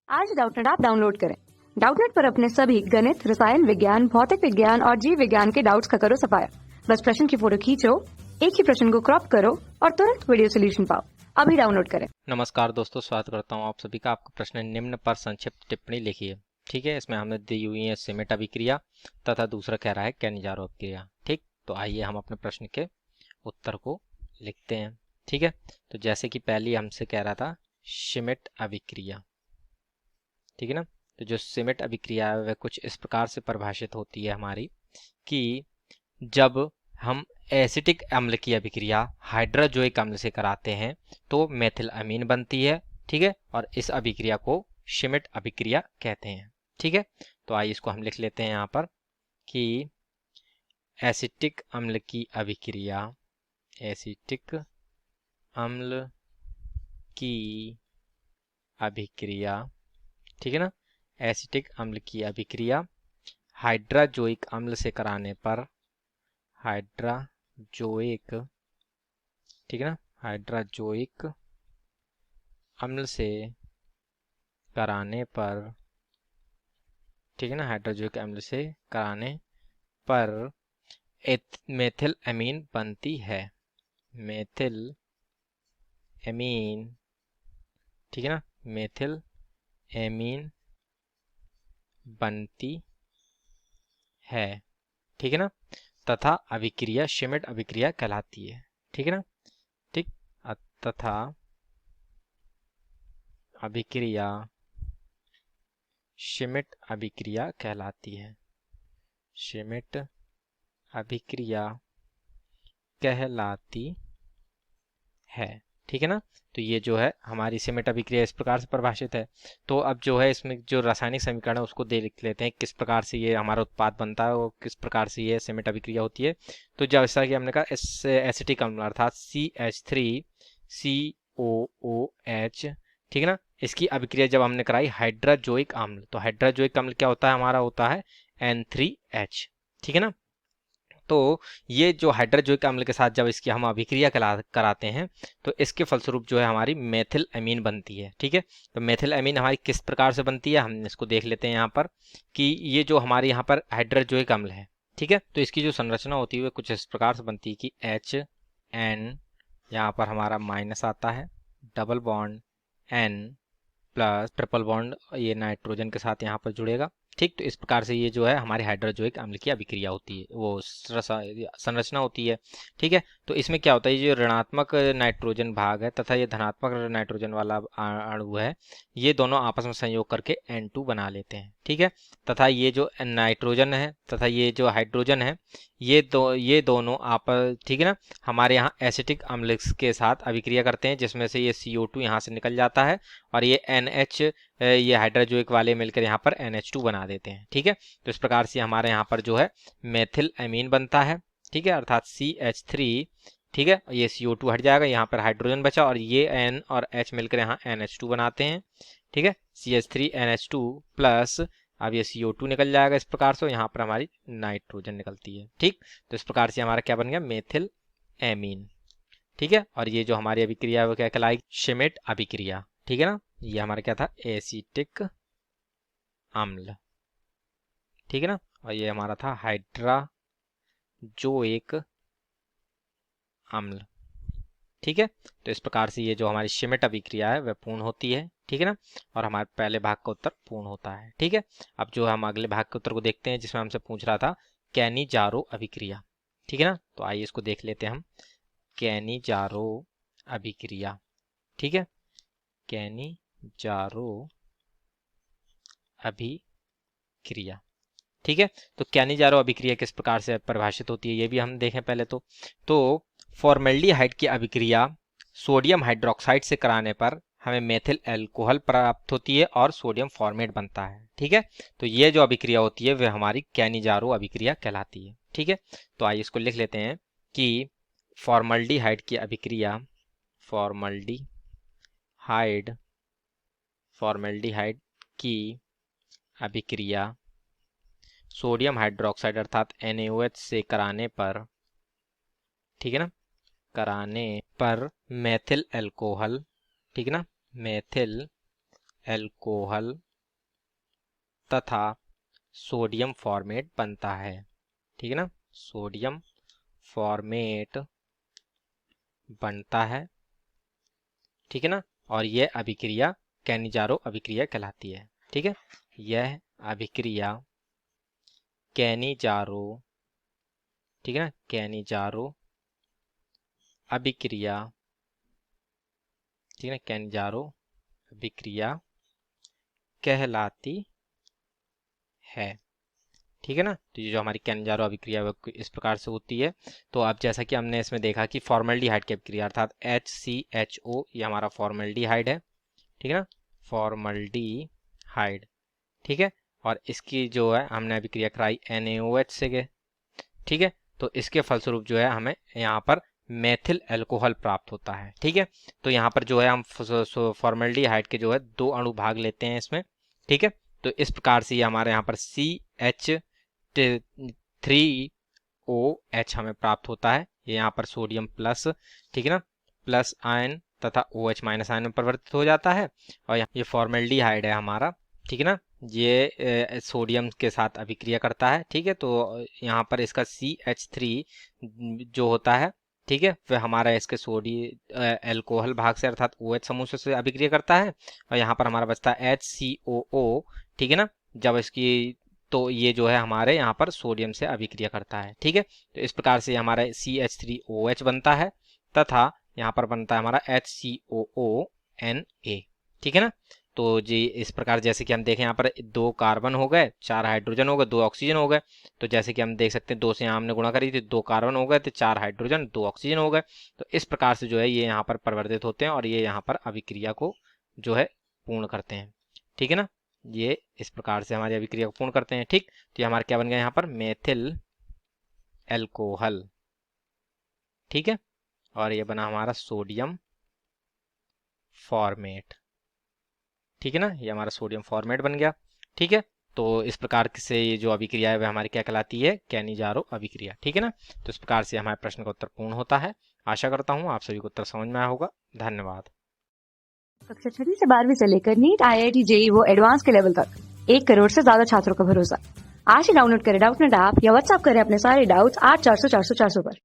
आज Doubtnut app download करें। Doubtnut पर अपने सभी गणित, रसायन विज्ञान, भौतिक विज्ञान और जीव विज्ञान के डाउट्स का करो सफाया। बस प्रश्न की फोटो खींचो, एक ही प्रश्न को क्रॉप करो और तुरंत वीडियो सोल्यूशन पाओ। अभी डाउनलोड करें। नमस्कार दोस्तों, स्वागत करता हूं आप सभी का। आपका प्रश्न निम्न पर संक्षिप्त टिप्पणी लिखिए। ठीक है, इसमें हमने दी हुई है सिमेट अभिक्रिया तथा दूसरा कह रहा है कैनिजारो अभिक्रिया। ठीक, तो आइए हम अपने प्रश्न के उत्तर को लिखते हैं। ठीक है, तो जैसे कि पहले हमसे कह रहा था सिमेट अभिक्रिया, ठीक है ना। तो जो सिमेट अभिक्रिया है वह कुछ इस प्रकार से परिभाषित होती है हमारी कि जब हम एसिटिक अम्ल की अभिक्रिया हाइड्रोजोइक अम्ल से कराते हैं तो मेथिल अमीन बनती है। ठीक है, और इस अभिक्रिया को सिमेट अभिक्रिया कहते हैं। ठीक है, तो आइए इसको हम लिख लेते हैं यहाँ पर कि एसिटिक अम्ल की अभिक्रिया, एसिटिक अम्ल की अभिक्रिया, ठीक है ना, एसिटिक अम्ल की अभिक्रिया हाइड्रोजोइक अम्ल से कराने पर, हाइड्रोजोइक, ठीक है ना, हाइड्रोजोइक अम्ल से कराने पर, ठीक है ना, हाइड्रोजोइक अम्ल से कराने पर मेथिल अमीन बनती है। मेथिल अमीन, ठीक है ना, मेथिल अमीन बनती है। ठीक है ना, तथा अभिक्रिया सिमेट अभिक्रिया कहलाती है। ठीक है ना, ठीक, तथा अभिक्रिया सिमेट अभिक्रिया कहलाती है। सिमेट अभिक्रिया कहलाती है। ठीक है ना, तो ये जो है हमारी सिमेट अभिक्रिया इस प्रकार से परिभाषित है। तो अब जो है इसमें जो रासायनिक समीकरण है उसको दे लिख लेते हैं, किस प्रकार से ये हमारा उत्पाद बनता है और किस प्रकार से ये सिमेट अभिक्रिया होती है। तो जैसा कि हमने कहा एसिटिक अम्ल अर्थात CH3COOH, ठीक है ना, इसकी अभिक्रिया जब हमने कराई हाइड्रोजोइक अम्ल, तो हाइड्रोजोइक अम्ल क्या होता है हमारा, होता है N3H। ठीक है ना, तो ये जो हाइड्रोजोइक अम्ल के साथ जब इसकी हम अभिक्रिया कराते हैं तो इसके फलस्वरूप जो है हमारी मेथिल अमीन बनती है। ठीक है, तो मेथिल अमीन हमारी किस प्रकार से बनती है हम इसको देख लेते हैं यहाँ पर कि ये जो हमारे यहाँ पर हाइड्रोजोइक अम्ल है, ठीक है, तो इसकी जो संरचना होती है कुछ इस प्रकार से बनती है कि HN, यहाँ पर हमारा माइनस आता है, double bond N plus triple bond ये नाइट्रोजन के साथ यहाँ पर जुड़ेगा। ठीक, तो इस प्रकार से ये जो है हमारे हाइड्रोजोइक अम्ल की अभिक्रिया होती है, वो संरचना होती है। ठीक है, तो इसमें क्या होता है, ये जो ऋणात्मक नाइट्रोजन भाग है तथा ये धनात्मक नाइट्रोजन वाला अणु है, ये दोनों आपस में संयोग करके N2 बना लेते हैं। ठीक है, तथा ये जो नाइट्रोजन है तथा ये जो हाइड्रोजन है, ये दोनों आपस, ठीक है ना, हमारे यहाँ एसिटिक अम्ल के साथ अभिक्रिया करते हैं, जिसमें से ये CO2 यहाँ से निकल जाता है और ये NH, ये हाइड्रोजोइक वाले मिलकर यहाँ पर NH2 बना देते हैं। ठीक है, तो इस प्रकार से हमारे यहाँ पर जो है मेथिल अमीन बनता है। ठीक है, अर्थात CH3, ठीक है, ये CO2 हट जाएगा, यहाँ पर हाइड्रोजन बचा और ये N और H मिलकर यहाँ NH2 बनाते हैं। ठीक है, CH3NH2 प्लस अब ये CO2 निकल जाएगा इस प्रकार से, यहाँ पर हमारी नाइट्रोजन निकलती है। ठीक, तो इस प्रकार से हमारा क्या बन गया, मेथिल एमीन। ठीक है, और ये जो हमारी अभिक्रिया है वो क्या कहलाएगी, सिमेट अभिक्रिया। ठीक है ना, ये हमारा क्या था, एसिटिक अम्ल। ठीक है ना, और ये हमारा था हाइड्रोजोइक अम्ल। ठीक है, तो इस प्रकार से ये जो हमारी सिमेट अभिक्रिया है वह पूर्ण होती है। ठीक है ना, और हमारे पहले भाग का उत्तर पूर्ण होता है। ठीक है, अब जो हम अगले भाग के उत्तर को देखते हैं जिसमें हमसे पूछ रहा था कैनिजारो अभिक्रिया। ठीक है ना, तो आइए इसको देख लेते हैं हम, कैनिजारो अभिक्रिया। ठीक है, कैनिजारो अभिक्रिया। ठीक है, तो कैनिजारो अभिक्रिया किस प्रकार से परिभाषित होती है ये भी हम देखें पहले। तो फॉर्मेल्डिहाइड की अभिक्रिया सोडियम हाइड्रोक्साइड से कराने पर हमें मेथिल अल्कोहल प्राप्त होती है और सोडियम फॉर्मेट बनता है। ठीक है, तो ये जो अभिक्रिया होती है वह हमारी कैनिजारो अभिक्रिया कहलाती है। ठीक है, तो आइए इसको लिख लेते हैं कि फॉर्मल्डिहाइड की अभिक्रिया, फॉर्मल्डिहाइड की अभिक्रिया सोडियम हाइड्रोक्साइड अर्थात NaOH से कराने पर, ठीक है ना, कराने पर मेथिल अल्कोहल, ठीक है ना, मेथिल एल्कोहल तथा सोडियम फॉर्मेट बनता है। ठीक है ना, सोडियम फॉर्मेट बनता है। ठीक है ना, और यह अभिक्रिया कैनिजारो अभिक्रिया कहलाती है। ठीक है, यह अभिक्रिया कैनिजारो, ठीक है ना, कैनिजारो अभिक्रिया, ठीक है ना, कैनिजारो अभिक्रिया कहलाती है। ठीक है ना, तो ये जो हमारी कैनिजारो अभिक्रिया है वो इस प्रकार से होती है। तो अब जैसा कि हमने इसमें देखा कि फॉर्मल्डिहाइड की अभिक्रिया अर्थात HCHO ये हमारा फॉर्मल्डिहाइड है। ठीक है ना, फॉर्मल्डिहाइड। ठीक है, और इसकी जो है हमने अभिक्रिया कराई NaOH से के। ठीक है, तो इसके फलस्वरूप जो है हमें यहाँ पर मेथिल अल्कोहल प्राप्त होता है। ठीक है, तो यहाँ पर जो है हम फॉर्मल्डिहाइड के जो है 2 अणु भाग लेते हैं इसमें। ठीक है, तो इस प्रकार से ये हमारे यहाँ पर CH3OH हमें प्राप्त होता है। ये यहाँ पर सोडियम प्लस, ठीक है ना, प्लस आयन तथा OH माइनस आयन में परिवर्तित हो जाता है। और ये फॉर्मल्डिहाइड है हमारा। ठीक है ना, ये सोडियम के साथ अभिक्रिया करता है। ठीक है, तो यहाँ पर इसका CH3 जो होता है, ठीक है, वह हमारा इसके अल्कोहल भाग से अर्थात OH समूह से अभिक्रिया करता है। और यहाँ पर हमारा बचता है HCOO। ठीक है ना, जब इसकी तो ये जो है हमारे यहाँ पर सोडियम से अभिक्रिया करता है। ठीक है, तो इस प्रकार से हमारा CH3OH बनता है तथा यहाँ पर बनता है हमारा HCOONA। ठीक है ना, तो जी इस प्रकार जैसे कि हम देखें यहाँ पर 2 कार्बन हो गए, 4 हाइड्रोजन हो गए, 2 ऑक्सीजन हो गए। तो जैसे कि हम देख सकते हैं 2 से यहाँ हमने गुणा करी थी, 2 कार्बन हो गए थे, 4 हाइड्रोजन, 2 ऑक्सीजन हो गए। तो इस प्रकार से जो है ये यहाँ पर परिवर्तित होते हैं और ये यहाँ पर अभिक्रिया को जो है पूर्ण करते हैं। ठीक है ना, ये इस प्रकार से हमारी अभिक्रिया को पूर्ण करते हैं। ठीक, तो ये हमारा क्या बन गया यहाँ पर मेथिल एल्कोहल। ठीक है, और ये बना हमारा सोडियम फॉर्मेट। ठीक है ना, ये हमारा सोडियम फॉर्मेट बन गया। ठीक है, तो इस प्रकार से ये जो अभिक्रिया है वह हमारी क्या कहलाती है, कैनिजारो अभिक्रिया। ठीक है ना, तो इस प्रकार से हमारे प्रश्न का उत्तर पूर्ण होता है। आशा करता हूँ आप सभी को उत्तर समझ में आया होगा। धन्यवाद। कक्षा 6 से 12वीं से लेकर नीट, IIT, JEE वो एडवांस के लेवल तक 1 करोड़ से ज्यादा छात्रों का भरोसा। आज ही डाउनलोड करें डाउटनेट ऐप या व्हाट्सएप करें अपने सारे डाउट्स 8400 400 400 पर।